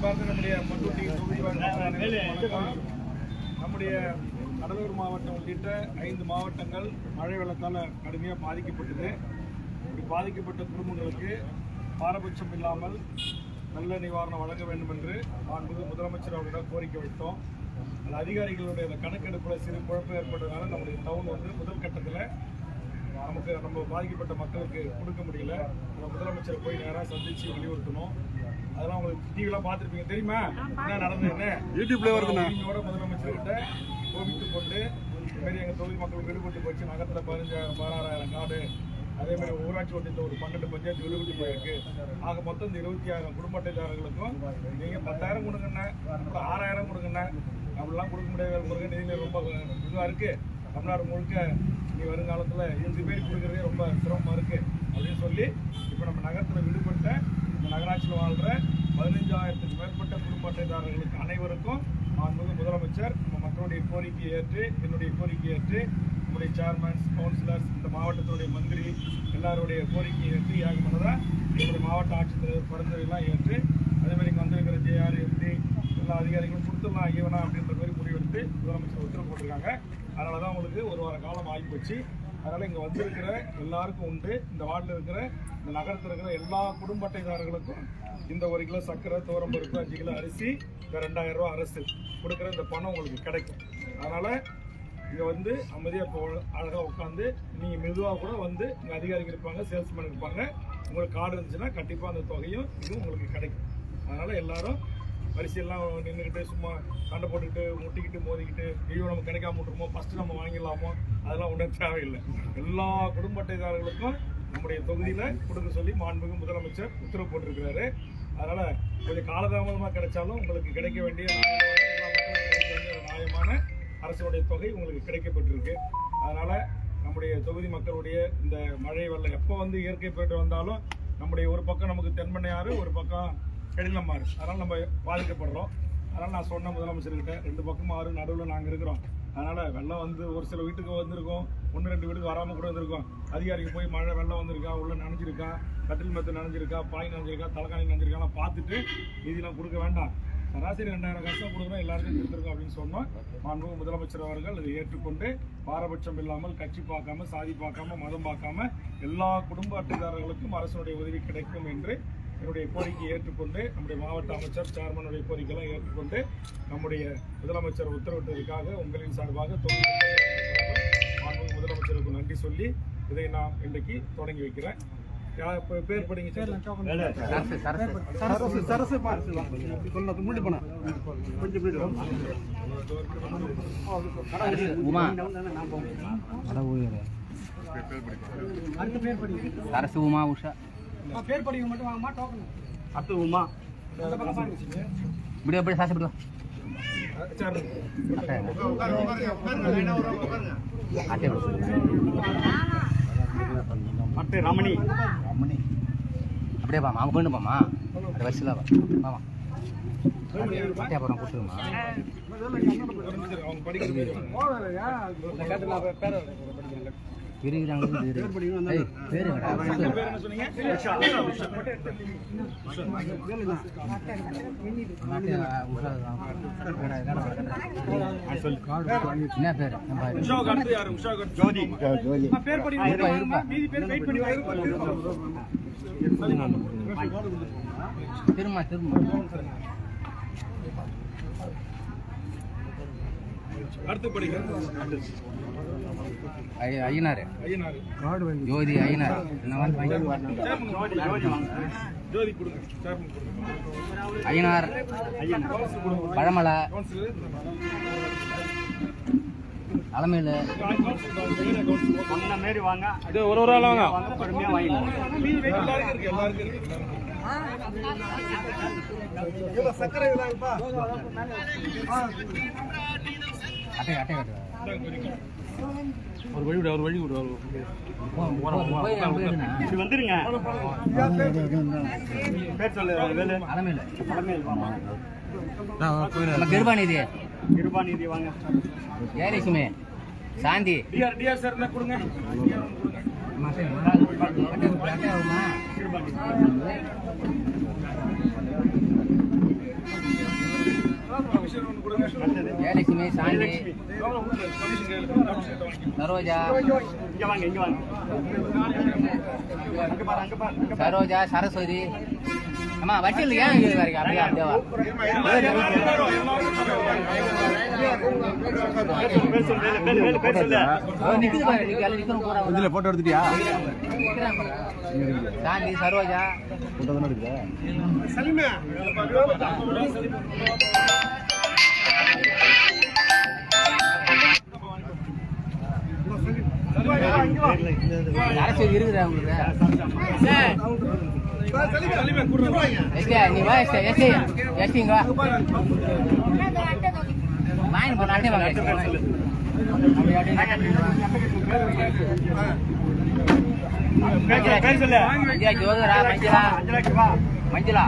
அன்பார்ந்த நம்முடைய பண்ருட்டி தொகுதி நம்முடைய கடலூர் மாவட்டம் உள்ளிட்ட 5 மாவட்டங்கள் மழை வெள்ளத்தால் கடுமையாக பாதிக்கப்பட்டது. இப்படி பாதிக்கப்பட்ட குடும்பங்களுக்கு பாரபட்சம் இல்லாமல் நல்ல நிவாரணம் வழங்க வேண்டும் என்று மாண்புமிகு முதலமைச்சர் அவர்களிடம் கோரிக்கை வைத்தோம். அந்த அதிகாரிகளுடைய கணக்கெடுப்பில் சிறு குழப்பம் ஏற்பட்டதுனால நம்முடைய டவுன் முதல் கட்டத்தில் நம்ம பாதிக்கப்பட்ட மக்களுக்கு கொடுக்க முடியல. முதலமைச்சரை போய் நேராக சந்திச்சு வலியுறுத்தணும். அதெல்லாம் உங்களுக்கு டிவிலாம் பார்த்துருப்பீங்க, தெரியுமா என்ன நடந்ததுன்னு? யூடியூப்ல வருதுண்ணா. முதலமைச்சர்கிட்ட கோபித்துக் கொண்டு இதுமாரி எங்கள் தொகுதி மக்களுக்கு விடுபட்டு போச்சு, நகரத்தில் 16,000 கார்டு, அதே மாதிரி ஊராட்சி ஒன்றியத்தில் ஒரு 12 பஞ்சாயத்து விடுபட்டு போயிருக்கு. ஆக மொத்தம் இந்த 26,000 குடும்ப அட்டைதாரர்களுக்கும் நீங்கள் 10,000 கொடுங்கண்ணே, அப்புறம் 6,000 கொடுங்கண்ணே, அப்படிலாம் கொடுக்க முடியாத முருக நிதிநிலை ரொம்ப இதுவாக இருக்குது. தமிழ்நாடு முழுக்க இனி வருங்காலத்தில் 7 பேர் கொடுக்குறதே ரொம்ப சிரமமாக இருக்குது அப்படின்னு சொல்லி இப்போ நம்ம நகரத்தில் விடுபட்ட இந்த நகராட்சியில் வாழ்கிற 15,000க்கும் மேற்பட்ட குடும்ப அட்டைதாரர்களுக்கு அனைவருக்கும் மாண்புமிகு முதலமைச்சர் நம்ம மக்களுடைய கோரிக்கையை ஏற்று, என்னுடைய கோரிக்கையை ஏற்று, நம்முடைய சேர்மன்ஸ், கவுன்சிலர்ஸ், இந்த மாவட்டத்தினுடைய மந்திரி எல்லாருடைய கோரிக்கையை ஏற்று ஏகமனதாக என்னுடைய மாவட்ட ஆட்சித்தலைவர் பரிந்துரையெல்லாம் ஏற்று அதேமாதிரி இங்கே வந்திருக்கிற ஜேஆர், எம்பி எல்லா அதிகாரிகளும் கொடுத்துடலாம் ஈவனா அப்படின்ற மாதிரி முடிவெடுத்து முதலமைச்சர் உத்தரவு போட்டிருக்காங்க. அதனால தான் உங்களுக்கு ஒரு வார காலம் ஆகிப்போச்சு. அதனால் இங்கே வந்திருக்கிற எல்லாருக்கும் உண்டு. இந்த வார்டில் இருக்கிற இந்த நகரத்தில் இருக்கிற எல்லா குடும்ப அட்டைதாரர்களுக்கும் இந்த 1 கிலோ சர்க்கரை, துவரம்பருப்பு, 5 கிலோ அரிசி, இந்த 2,000 ரூபா அரசு கொடுக்குற இந்த பணம் உங்களுக்கு கிடைக்கும். அதனால் இங்கே வந்து அமைதியாக இப்போ அழகாக உட்காந்து நீங்கள் மெதுவாக கூட வந்து இங்கே அதிகாரிகள் இருப்பாங்க, சேல்ஸ்மேன் இருப்பாங்க. உங்களுக்கு கார்டு இருந்துச்சுன்னா கண்டிப்பாக அந்த தொகையும் இதுவும் உங்களுக்கு கிடைக்கும். அதனால் எல்லாரும் வரிசையெல்லாம் நின்றுக்கிட்டு சும்மா சண்டை போட்டுக்கிட்டு முட்டிக்கிட்டு மோதிக்கிட்டு ஐயோ நம்ம கிடைக்காம விட்டுருமோ, ஃபஸ்ட்டு நம்ம வாங்கிடலாமோ, அதெல்லாம் ஒன்றும் தேவையில்லை. எல்லா குடும்ப அட்டைதாரர்களுக்கும் நம்முடைய தொகுதியில் கொடுக்க சொல்லி மாண்புமிகு முதலமைச்சர் உத்தரவு போட்டிருக்கிறாரு. அதனால் கொஞ்சம் காலதாமதமாக கிடைச்சாலும் உங்களுக்கு கிடைக்க வேண்டிய நியாயமான அரசுடைய தொகை உங்களுக்கு கிடைக்கப்பட்டிருக்கு. அதனால் நம்முடைய தொகுதி மக்களுடைய இந்த மழை வெள்ளம் எப்போ வந்து இயற்கை பேரிடர் வந்தாலும் நம்முடைய ஒரு பக்கம் நமக்கு தென்பண்ணையாறு, ஒரு பக்கம் கடினமாறு, அதனால் நம்ம பாதிக்கப்படுறோம். அதனால் நான் சொன்ன முதலமைச்சர்கிட்ட 2 பக்கமும் ஆறு, நடுவில் நாங்கள் இருக்கிறோம். அதனால் வெள்ளம் வந்து ஒரு சில வீட்டுக்கு வந்திருக்கோம், 1-2 வீட்டுக்கு வராமல் கூட வந்திருக்கோம். அதிகாரிக்கு போய் மழை வெள்ளம் வந்திருக்கா, உள்ள நனைஞ்சிருக்கா, கட்டில் மெத்து நனைஞ்சிருக்கா, பாய் நனைஞ்சிருக்கா, தலைக்காணி நனைஞ்சிருக்காலாம் பார்த்துட்டு இதெல்லாம் கொடுக்க வேண்டாம். சராசரி 2,000 காசு தான் கொடுக்குறோம், எல்லாருக்கும் கொடுத்துருக்கோம் அப்படின்னு சொன்னோம். மாண்புமிகு முதலமைச்சர் அவர்கள் இதை ஏற்றுக்கொண்டு பாரபட்சம் இல்லாமல் கட்சி பார்க்காம, சாதி பார்க்காம, மதம் பார்க்காம எல்லா குடும்ப அட்டைதாரர்களுக்கும் அரசுடைய உதவி கிடைக்கும் என்று என்னுடைய கோரிக்கையை ஏற்றுக்கொண்டு நம்முடைய மாவட்ட அமைச்சர், சேர்மனுடைய கோரிக்கையெல்லாம் ஏற்றுக்கொண்டு நம்முடைய முதலமைச்சர் உத்தரவிட்டதற்காக உங்களின் சார்பாக மாண்புமிகு முதலமைச்சருக்கு நன்றி சொல்லி இதை நான் இன்றைக்கு தொடங்கி வைக்கிறேன். பேர் படிங்க சார். அரசு உமா உஷா பேர் படிக்க மட்டும் வாங்கம்மா. டோக்கன் அடுத்து உமா இப்படி எப்படி சாப்பிடுவோம். அட்டை ரமணி ரமணி அப்படியே பாமா, அவங்க போயிட்டு பாமா, அது வயசுல பாமா அட்டையா போகிறோம் கொடுத்துருமா. திரும்ப திரும்ப அடுத்து படிங்க. ஐயனார் ஜோதி ஐயனார் ஐயனார் பழமலை தலைமையில் மாரி வாங்க. இது ஒரு ஆள் வாங்க, பொறுமையாக வாங்கிக்கலாம். சக்கரை அட்டை அட்டை கட்டு ஒரு வழி விட, ஒரு வழி விட, வந்துருங்க. பேர் சொல்லு. கிருபாநிதி கிருபாநிதி வாங்க. ஏரிசுமே சாந்தி டிஆர் சார் கொடுங்க. ஜெயலட்சுமி, சாந்தி, கமிஷன் கையில் இருக்கு. கமிஷன் கிட்ட வாங்கிக்கோ. சரோஜா, இங்க வாங்க இங்க வாங்க அங்க பாரு அங்க பாரு சரோஜா, சரஸ்வதி. அம்மா வச்சிடல ஏன் இங்க வரைக்கும் அப்படியே அப்படியே வா. பேர் சொல்லு பேர் சொல்லு நிக்குது பாரு, எல்லாம் நிக்கணும் போறா. இதுல போட்டோ எடுத்துட்டியா? நிக்கிறான் பாரு. சாந்தி, சரோஜா, போட்டோ தானே எடுக்குதா? சரஸ்வதி இருக்குதா உங்களுக்கு? சலீமே கூட்டு வாங்க. எஸ்டே நீ வா, எஸ்டே இங்க வா. வாங்கி போன அட்டை வாங்க. பேர் சொல்லு மஞ்சளா, ஜோதிரா, மஞ்சளா, அஞ்சலாக்கு வா மஞ்சளா